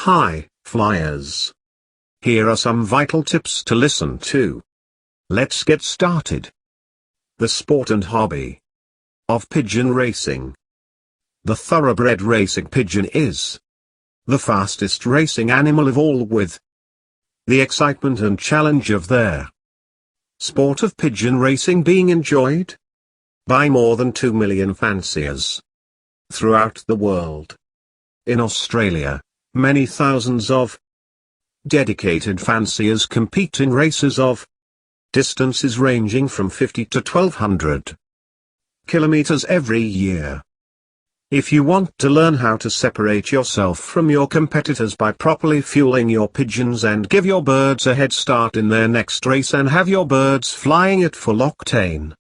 Hi, flyers. Here are some vital tips to listen to. Let's get started. The sport and hobby of pigeon racing. The thoroughbred racing pigeon is the fastest racing animal of all, with the excitement and challenge of their sport of pigeon racing being enjoyed by more than 2 million fanciers throughout the world. In Australia, many thousands of dedicated fanciers compete in races of distances ranging from 50 to 1200 kilometers every year. If you want to learn how to separate yourself from your competitors by properly fueling your pigeons and give your birds a head start in their next race and have your birds flying at full octane,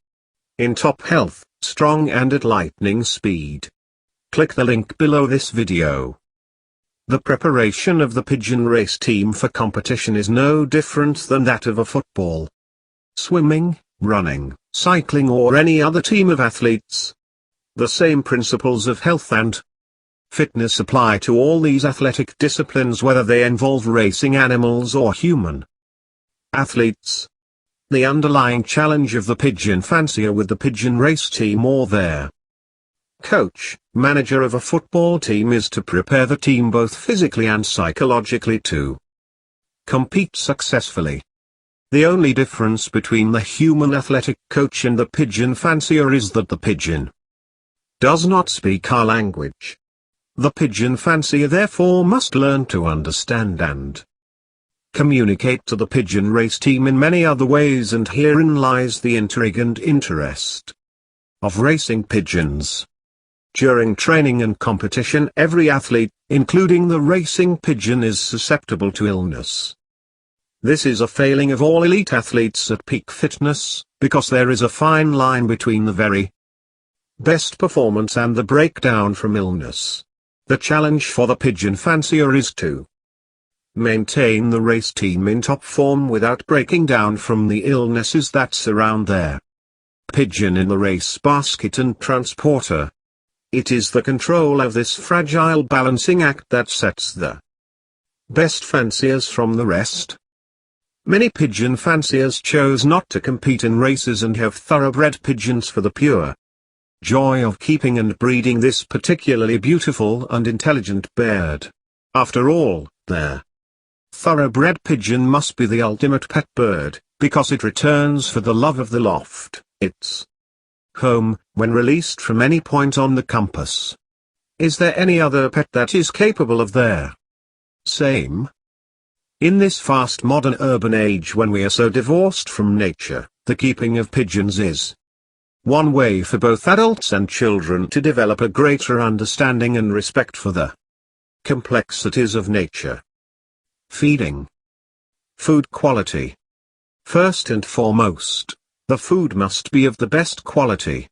in top health, strong and at lightning speed, click the link below this video. The preparation of the pigeon race team for competition is no different than that of a football, swimming, running, cycling or any other team of athletes. The same principles of health and fitness apply to all these athletic disciplines, whether they involve racing animals or human athletes. The underlying challenge of the pigeon fancier with the pigeon race team or their coach, manager of a football team is to prepare the team both physically and psychologically to compete successfully. The only difference between the human athletic coach and the pigeon fancier is that the pigeon does not speak our language. The pigeon fancier therefore must learn to understand and communicate to the pigeon race team in many other ways, and herein lies the intrigue and interest of racing pigeons. During training and competition, every athlete, including the racing pigeon, is susceptible to illness. This is a failing of all elite athletes at peak fitness, because there is a fine line between the very best performance and the breakdown from illness. The challenge for the pigeon fancier is to maintain the race team in top form without breaking down from the illnesses that surround their pigeon in the race basket and transporter. It is the control of this fragile balancing act that sets the best fanciers from the rest. Many pigeon fanciers chose not to compete in races and have thoroughbred pigeons for the pure joy of keeping and breeding this particularly beautiful and intelligent bird. After all, their thoroughbred pigeon must be the ultimate pet bird, because it returns for the love of the loft, its home, when released from any point on the compass. Is there any other pet that is capable of their same? In this fast modern urban age, when we are so divorced from nature, the keeping of pigeons is one way for both adults and children to develop a greater understanding and respect for the complexities of nature. Feeding. Food quality. First and foremost, the food must be of the best quality.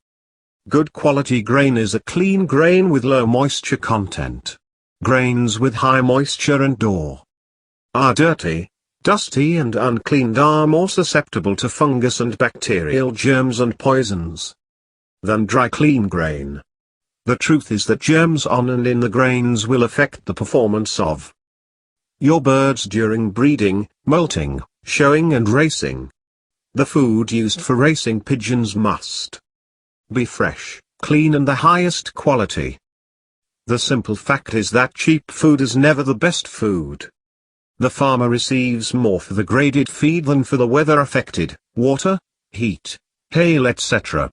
Good quality grain is a clean grain with low moisture content. Grains with high moisture and are dirty, dusty and uncleaned are more susceptible to fungus and bacterial germs and poisons than dry clean grain. The truth is that germs on and in the grains will affect the performance of your birds during breeding, molting, showing and racing. The food used for racing pigeons must be fresh, clean and the highest quality. The simple fact is that cheap food is never the best food. The farmer receives more for the graded feed than for the weather-affected, water, heat, hail etc.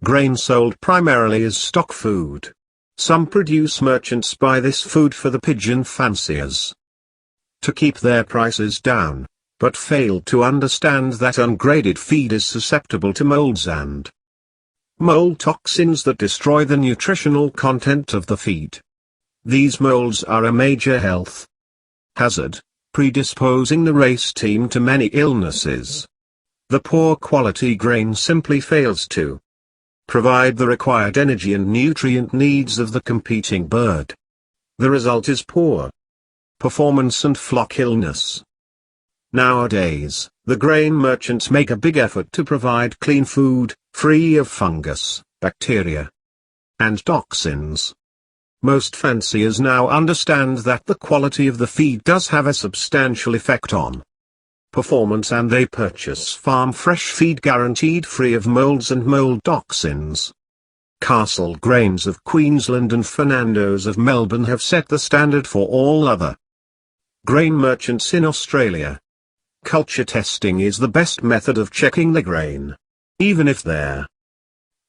Grain sold primarily as stock food. Some produce merchants buy this food for the pigeon fanciers to keep their prices down, but fail to understand that ungraded feed is susceptible to molds and mold toxins that destroy the nutritional content of the feed. These molds are a major health hazard, predisposing the race team to many illnesses. The poor quality grain simply fails to provide the required energy and nutrient needs of the competing bird. The result is poor performance and flock illness. Nowadays, the grain merchants make a big effort to provide clean food, free of fungus, bacteria, and toxins. Most fanciers now understand that the quality of the feed does have a substantial effect on performance, and they purchase farm fresh feed guaranteed free of molds and mold toxins. Castle Grains of Queensland and Fernando's of Melbourne have set the standard for all other grain merchants in Australia. Culture testing is the best method of checking the grain. Even if their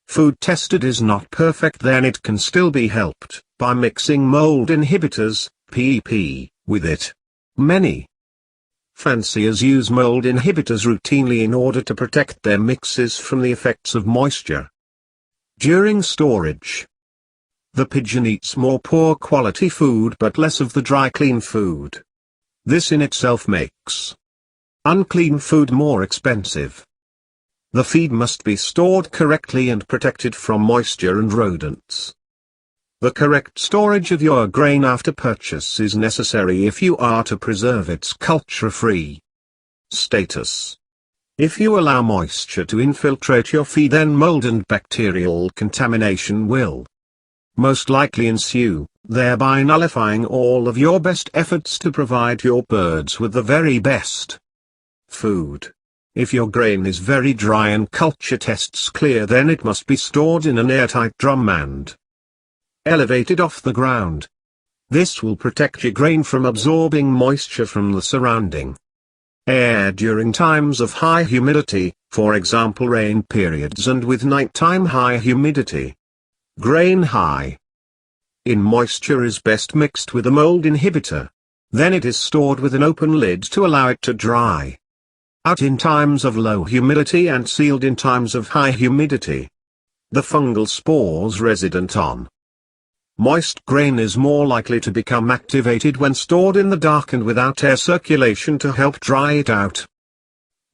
food tested is not perfect, then it can still be helped by mixing mold inhibitors, PEP, with it. Many fanciers use mold inhibitors routinely in order to protect their mixes from the effects of moisture during storage. The pigeon eats more poor quality food but less of the dry clean food. This in itself makes unclean food more expensive. The feed must be stored correctly and protected from moisture and rodents. The correct storage of your grain after purchase is necessary if you are to preserve its culture-free status. If you allow moisture to infiltrate your feed, then mold and bacterial contamination will most likely ensue, thereby nullifying all of your best efforts to provide your birds with the very best food. If your grain is very dry and culture tests clear, then it must be stored in an airtight drum and elevated off the ground. This will protect your grain from absorbing moisture from the surrounding air during times of high humidity, for example rain periods, and with nighttime high humidity. Grain high in moisture is best mixed with a mold inhibitor. Then it is stored with an open lid to allow it to dry out in times of low humidity and sealed in times of high humidity. The fungal spores resident on moist grain is more likely to become activated when stored in the dark and without air circulation to help dry it out.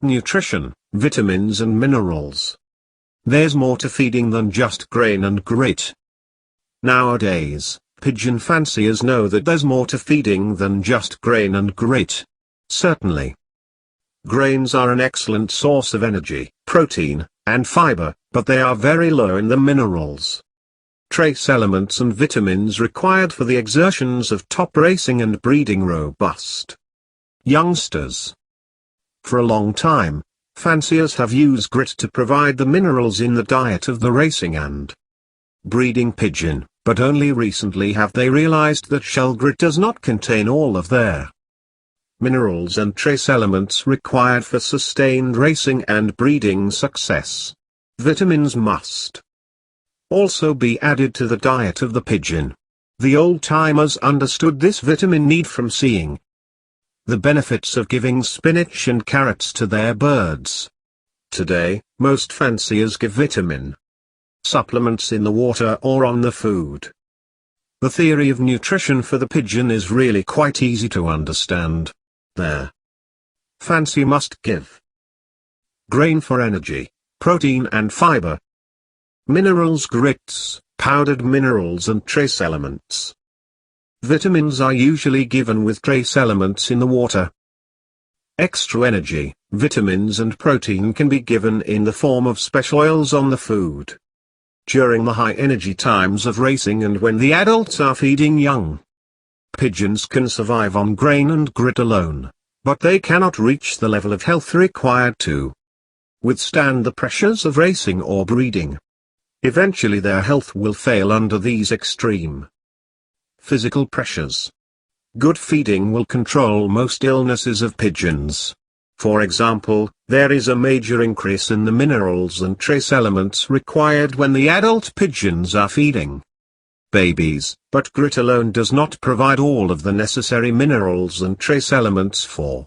Nutrition, vitamins and minerals. There's more to feeding than just grain and grit. Nowadays, pigeon fanciers know that there's more to feeding than just grain and grit. Certainly, grains are an excellent source of energy, protein, and fiber, but they are very low in the minerals, trace elements and vitamins required for the exertions of top racing and breeding robust youngsters. For a long time, fanciers have used grit to provide the minerals in the diet of the racing and breeding pigeon, but only recently have they realized that shell grit does not contain all of their minerals and trace elements required for sustained racing and breeding success. Vitamins must also be added to the diet of the pigeon. The old-timers understood this vitamin need from seeing the benefits of giving spinach and carrots to their birds. Today, most fanciers give vitamin supplements in the water or on the food. The theory of nutrition for the pigeon is really quite easy to understand. Their fancy must give grain for energy, protein and fiber, minerals, grits, powdered minerals and trace elements. Vitamins are usually given with trace elements in the water. Extra energy, vitamins and protein can be given in the form of special oils on the food. During the high energy times of racing and when the adults are feeding young pigeons can survive on grain and grit alone, but they cannot reach the level of health required to withstand the pressures of racing or breeding. Eventually their health will fail under these extreme physical pressures. Good feeding will control most illnesses of pigeons. For example, there is a major increase in the minerals and trace elements required when the adult pigeons are feeding babies, but grit alone does not provide all of the necessary minerals and trace elements for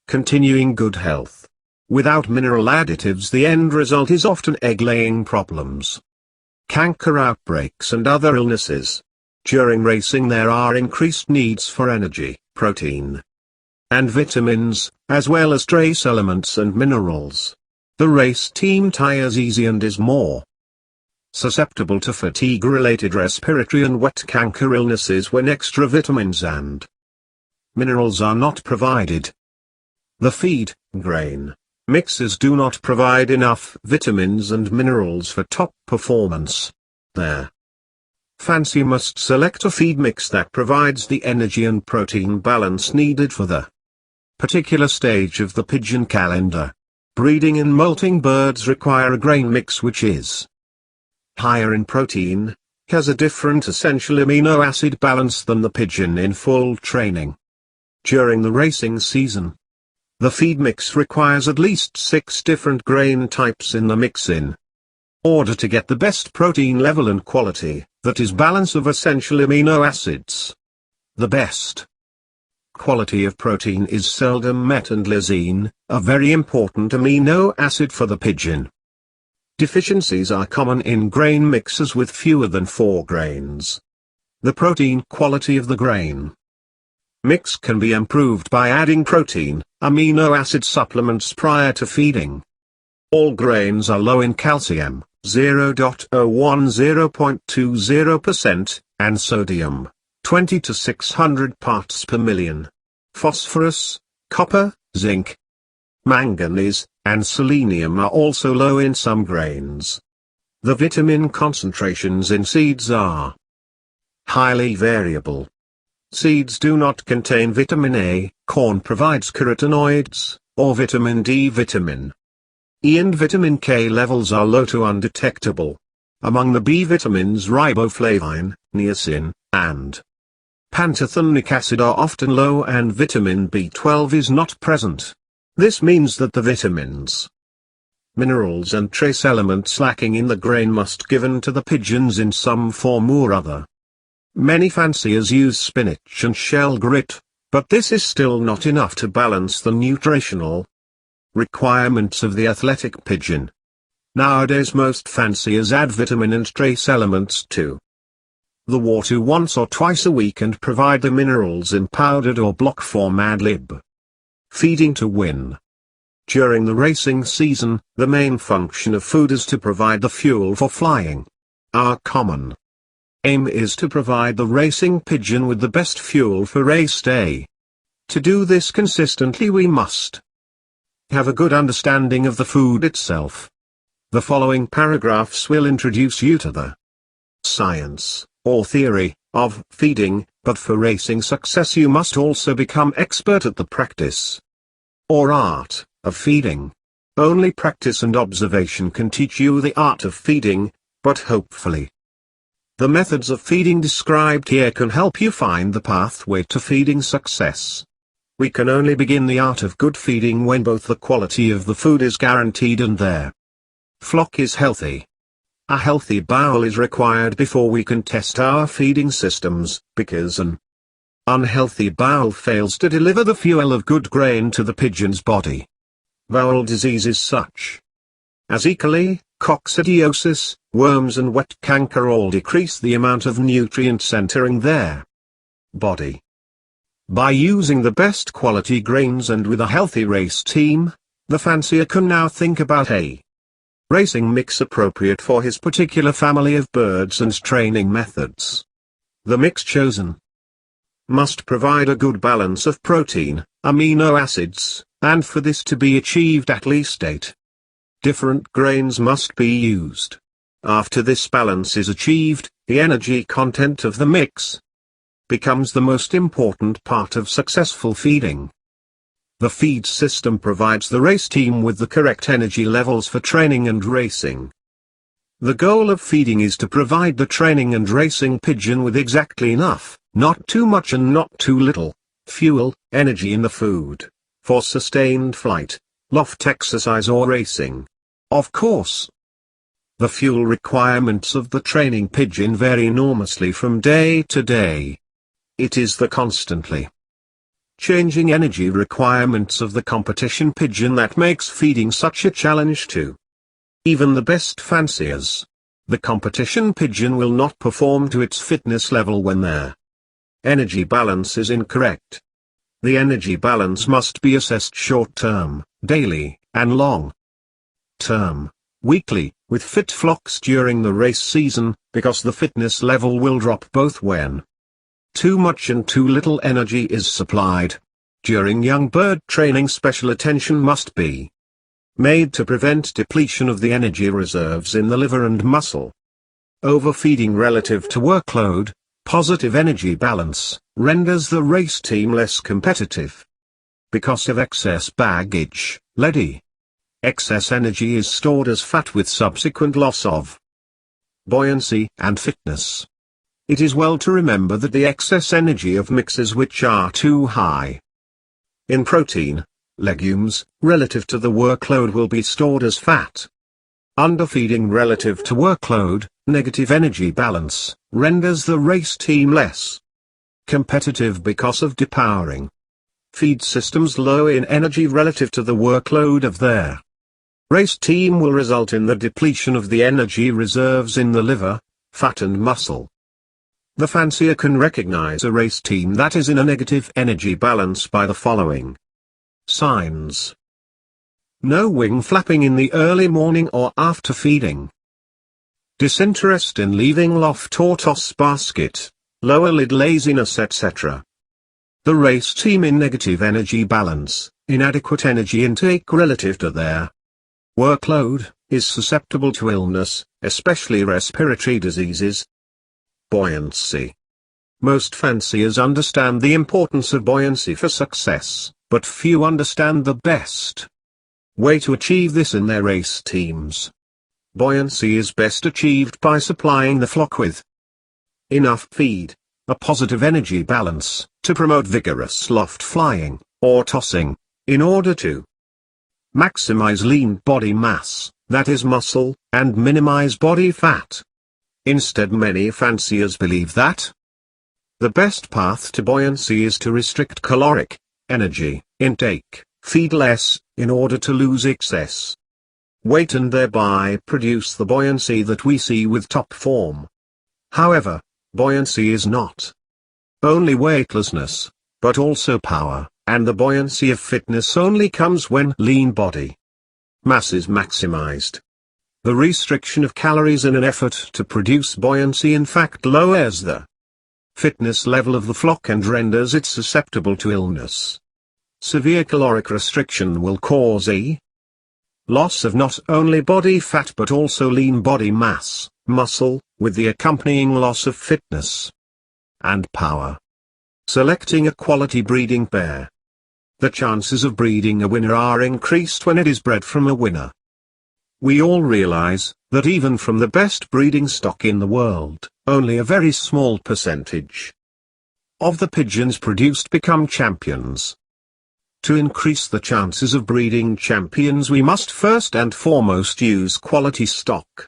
continuing good health. Without mineral additives, the end result is often egg-laying problems, canker outbreaks and other illnesses. During racing there are increased needs for energy, protein, and vitamins, as well as trace elements and minerals. The race team tires easy and is more susceptible to fatigue-related respiratory and wet canker illnesses when extra vitamins and minerals are not provided. The feed, grain mixes do not provide enough vitamins and minerals for top performance. Their fancier must select a feed mix that provides the energy and protein balance needed for the particular stage of the pigeon calendar. Breeding and molting birds require a grain mix which is higher in protein, has a different essential amino acid balance than the pigeon in full training. During the racing season, the feed mix requires at least 6 different grain types in the mix in order to get the best protein level and quality, that is balance of essential amino acids. The best quality of protein is seldom met, and lysine, a very important amino acid for the pigeon. Deficiencies are common in grain mixes with fewer than 4 grains. The protein quality of the grain mix can be improved by adding protein, amino acid supplements prior to feeding. All grains are low in calcium, 0.010.20%, and sodium, 20 to 600 parts per million. Phosphorus, copper, zinc, manganese, and selenium are also low in some grains. The vitamin concentrations in seeds are highly variable. Seeds do not contain vitamin A, corn provides carotenoids, or vitamin D. Vitamin E and vitamin K levels are low to undetectable. Among the B vitamins riboflavin, niacin, and pantothenic acid are often low, and vitamin B12 is not present. This means that the vitamins, minerals and trace elements lacking in the grain must given to the pigeons in some form or other. Many fanciers use spinach and shell grit, but this is still not enough to balance the nutritional requirements of the athletic pigeon. Nowadays most fanciers add vitamin and trace elements to the water once or twice a week and provide the minerals in powdered or block form ad lib. Feeding to win. During the racing season, the main function of food is to provide the fuel for flying. Our common aim is to provide the racing pigeon with the best fuel for race day. To do this consistently we must have a good understanding of the food itself. The following paragraphs will introduce you to the science, or theory, of feeding, but for racing success you must also become expert at the practice, or art, of feeding. Only practice and observation can teach you the art of feeding, but hopefully the methods of feeding described here can help you find the pathway to feeding success. We can only begin the art of good feeding when both the quality of the food is guaranteed and their flock is healthy. A healthy bowel is required before we can test our feeding systems, because an unhealthy bowel fails to deliver the fuel of good grain to the pigeon's body. Bowel diseases such as E. coli, coccidiosis, worms and wet canker all decrease the amount of nutrients entering their body. By using the best quality grains and with a healthy race team, the fancier can now think about a racing mix appropriate for his particular family of birds and training methods. The mix chosen must provide a good balance of protein, amino acids, and for this to be achieved at least 8 different grains must be used. After this balance is achieved, the energy content of the mix becomes the most important part of successful feeding. The feed system provides the race team with the correct energy levels for training and racing. The goal of feeding is to provide the training and racing pigeon with exactly enough, not too much and not too little, fuel, energy in the food, for sustained flight, loft exercise or racing. Of course, the fuel requirements of the training pigeon vary enormously from day to day. It is the constantly changing energy requirements of the competition pigeon that makes feeding such a challenge to even the best fanciers. The competition pigeon will not perform to its fitness level when their energy balance is incorrect. The energy balance must be assessed short-term, daily, and long-term, weekly, with fit flocks during the race season, because the fitness level will drop both when too much and too little energy is supplied. During young bird training special attention must be made to prevent depletion of the energy reserves in the liver and muscle. Overfeeding relative to workload, positive energy balance, renders the race team less competitive. Because of excess baggage, lead. Excess energy is stored as fat with subsequent loss of buoyancy and fitness. It is well to remember that the excess energy of mixes which are too high in protein, legumes, relative to the workload will be stored as fat. Underfeeding relative to workload, negative energy balance, renders the race team less competitive because of depowering. Feed systems low in energy relative to the workload of their race team will result in the depletion of the energy reserves in the liver, fat and muscle. The fancier can recognize a race team that is in a negative energy balance by the following signs. No wing flapping in the early morning or after feeding. Disinterest in leaving loft or toss basket, lower lid laziness etc. The race team in negative energy balance, inadequate energy intake relative to their workload, is susceptible to illness, especially respiratory diseases. Buoyancy. Most fanciers understand the importance of buoyancy for success, but few understand the best way to achieve this in their race teams. Buoyancy is best achieved by supplying the flock with enough feed, a positive energy balance, to promote vigorous loft flying, or tossing, in order to maximize lean body mass, that is muscle, and minimize body fat. Instead, many fanciers believe that the best path to buoyancy is to restrict caloric energy intake, feed less, in order to lose excess weight and thereby produce the buoyancy that we see with top form. However, buoyancy is not only weightlessness, but also power, and the buoyancy of fitness only comes when lean body mass is maximized. The restriction of calories in an effort to produce buoyancy in fact lowers the fitness level of the flock and renders it susceptible to illness. Severe caloric restriction will cause a loss of not only body fat but also lean body mass, muscle, with the accompanying loss of fitness and power. Selecting a quality breeding pair. The chances of breeding a winner are increased when it is bred from a winner. We all realize that even from the best breeding stock in the world, only a very small percentage of the pigeons produced become champions. To increase the chances of breeding champions, we must first and foremost use quality stock.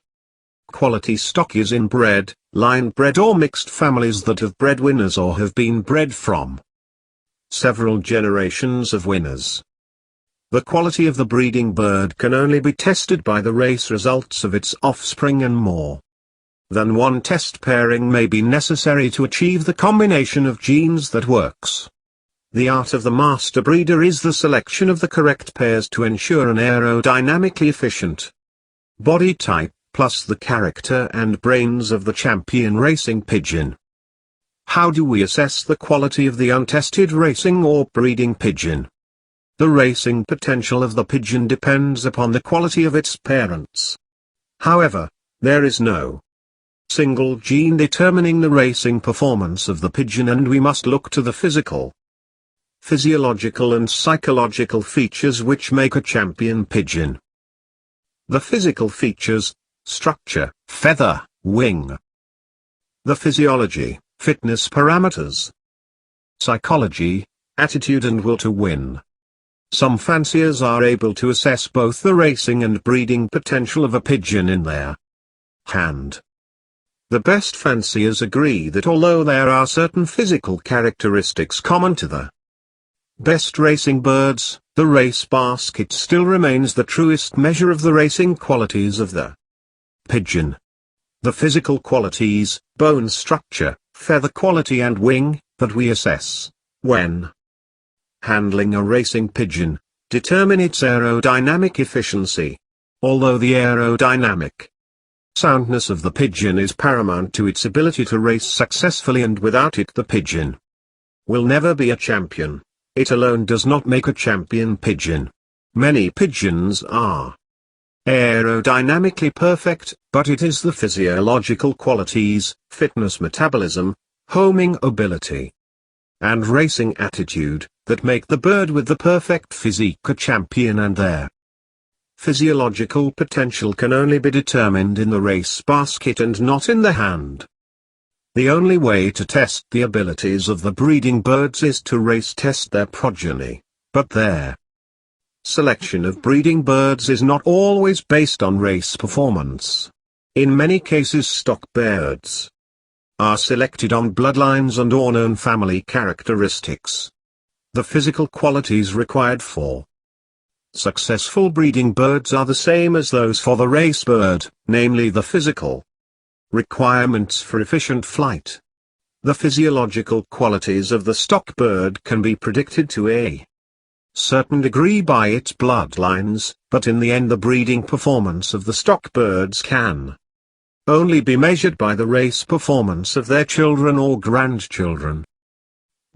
Quality stock is inbred, line-bred or mixed families that have bred winners or have been bred from several generations of winners. The quality of the breeding bird can only be tested by the race results of its offspring, and more than one test pairing may be necessary to achieve the combination of genes that works. The art of the master breeder is the selection of the correct pairs to ensure an aerodynamically efficient body type, plus the character and brains of the champion racing pigeon. How do we assess the quality of the untested racing or breeding pigeon? The racing potential of the pigeon depends upon the quality of its parents. However, there is no single gene determining the racing performance of the pigeon, and we must look to the physical, physiological and psychological features which make a champion pigeon. The physical features: structure, feather, wing. The physiology, fitness parameters. Psychology, attitude and will to win. Some fanciers are able to assess both the racing and breeding potential of a pigeon in their hand. The best fanciers agree that although there are certain physical characteristics common to the best racing birds, the race basket still remains the truest measure of the racing qualities of the pigeon. The physical qualities, bone structure, feather quality and wing, that we assess when handling a racing pigeon, determine its aerodynamic efficiency. Although the aerodynamic soundness of the pigeon is paramount to its ability to race successfully, and without it the pigeon will never be a champion. It alone does not make a champion pigeon. Many pigeons are aerodynamically perfect, but it is the physiological qualities, fitness, metabolism, homing ability, and racing attitude, that make the bird with the perfect physique a champion, and their physiological potential can only be determined in the race basket and not in the hand. The only way to test the abilities of the breeding birds is to race test their progeny, but their selection of breeding birds is not always based on race performance. In many cases stock birds are selected on bloodlines and or known family characteristics. The physical qualities required for successful breeding birds are the same as those for the race bird, namely the physical requirements for efficient flight. The physiological qualities of the stock bird can be predicted to a certain degree by its bloodlines, but in the end the breeding performance of the stock birds can only be measured by the race performance of their children or grandchildren.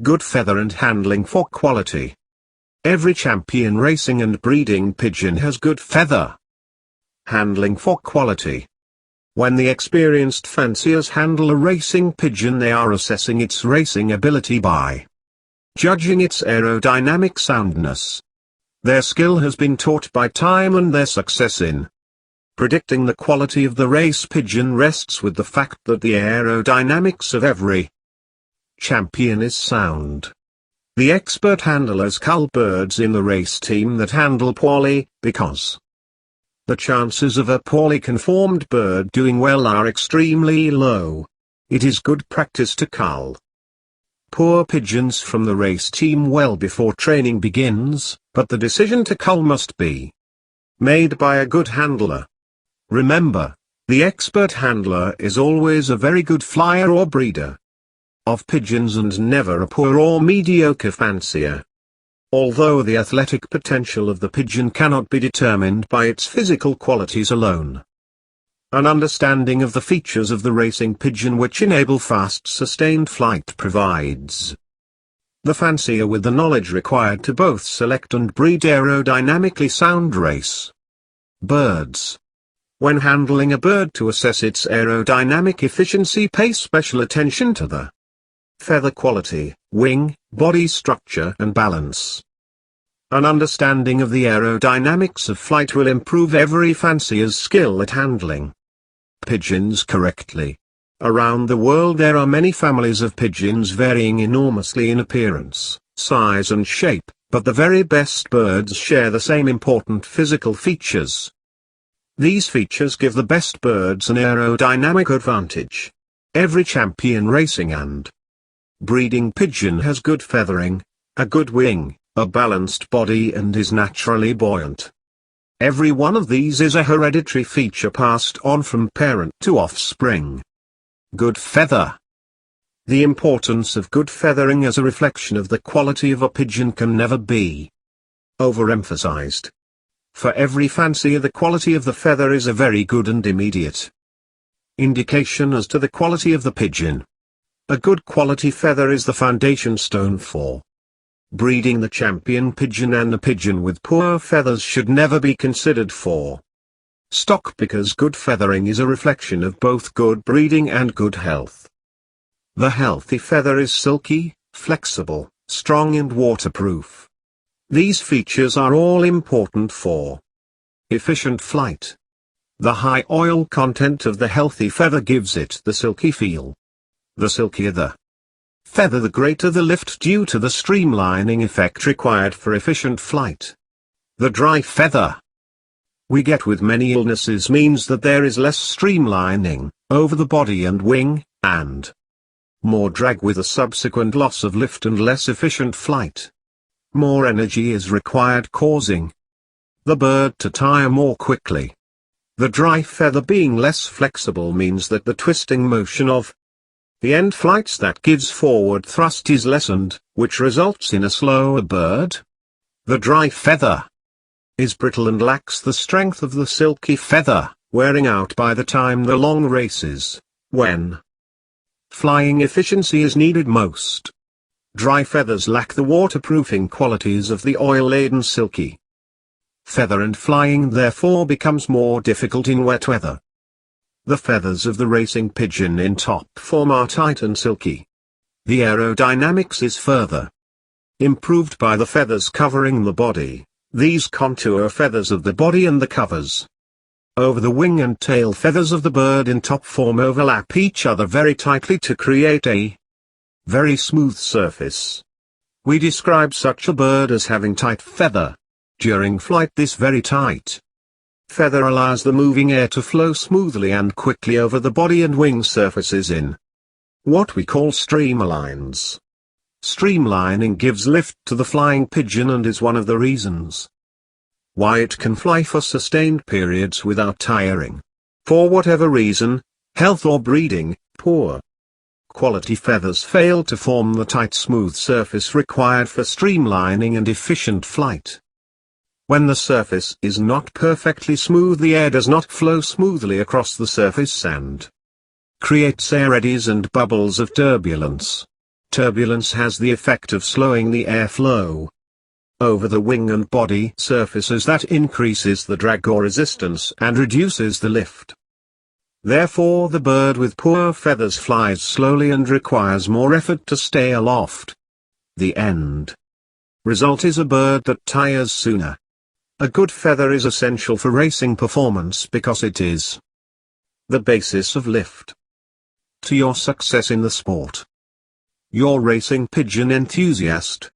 Good feather and handling for quality. Every champion racing and breeding pigeon has good feather handling for quality. When the experienced fanciers handle a racing pigeon, they are assessing its racing ability by judging its aerodynamic soundness. Their skill has been taught by time, and their success in predicting the quality of the race pigeon rests with the fact that the aerodynamics of every champion is sound. The expert handlers cull birds in the race team that handle poorly, because the chances of a poorly conformed bird doing well are extremely low. It is good practice to cull poor pigeons from the race team well before training begins, but the decision to cull must be made by a good handler. Remember, the expert handler is always a very good flyer or breeder of pigeons and never a poor or mediocre fancier. Although the athletic potential of the pigeon cannot be determined by its physical qualities alone, an understanding of the features of the racing pigeon which enable fast sustained flight provides the fancier with the knowledge required to both select and breed aerodynamically sound race birds. When handling a bird, to assess its aerodynamic efficiency, pay special attention to the feather quality, wing, body structure and balance. An understanding of the aerodynamics of flight will improve every fancier's skill at handling pigeons correctly. Around the world there are many families of pigeons varying enormously in appearance, size and shape, but the very best birds share the same important physical features. These features give the best birds an aerodynamic advantage. Every champion racing and breeding pigeon has good feathering, a good wing, a balanced body and is naturally buoyant. Every one of these is a hereditary feature passed on from parent to offspring. Good feather. The importance of good feathering as a reflection of the quality of a pigeon can never be overemphasized. For every fancier, the quality of the feather is a very good and immediate indication as to the quality of the pigeon. A good quality feather is the foundation stone for breeding the champion pigeon, and the pigeon with poor feathers should never be considered for stock, because good feathering is a reflection of both good breeding and good health. The healthy feather is silky, flexible, strong and waterproof. These features are all important for efficient flight. The high oil content of the healthy feather gives it the silky feel. The silkier the feather, the greater the lift due to the streamlining effect required for efficient flight. The dry feather we get with many illnesses means that there is less streamlining over the body and wing, and more drag with a subsequent loss of lift and less efficient flight. More energy is required, causing the bird to tire more quickly. The dry feather being less flexible means that the twisting motion of the end flights that gives forward thrust is lessened, which results in a slower bird. The dry feather is brittle and lacks the strength of the silky feather, wearing out by the time the long races, when flying efficiency is needed most. Dry feathers lack the waterproofing qualities of the oil-laden silky Feather and flying therefore becomes more difficult in wet weather. The feathers of the racing pigeon in top form are tight and silky. The aerodynamics is further improved by the feathers covering the body. These contour feathers of the body and the covers over the wing and tail feathers of the bird in top form overlap each other very tightly to create a very smooth surface. We describe such a bird as having tight feather. During flight, this very tight feather allows the moving air to flow smoothly and quickly over the body and wing surfaces in what we call streamlines. Streamlining gives lift to the flying pigeon and is one of the reasons why it can fly for sustained periods without tiring. For whatever reason, health or breeding, poor quality feathers fail to form the tight smooth surface required for streamlining and efficient flight. When the surface is not perfectly smooth, the air does not flow smoothly across the surface and creates air eddies and bubbles of turbulence. Turbulence has the effect of slowing the airflow over the wing and body surfaces. That increases the drag or resistance and reduces the lift. Therefore the bird with poor feathers flies slowly and requires more effort to stay aloft. The end result is a bird that tires sooner. A good feather is essential for racing performance because it is the basis of lift to your success in the sport. Your racing pigeon enthusiast,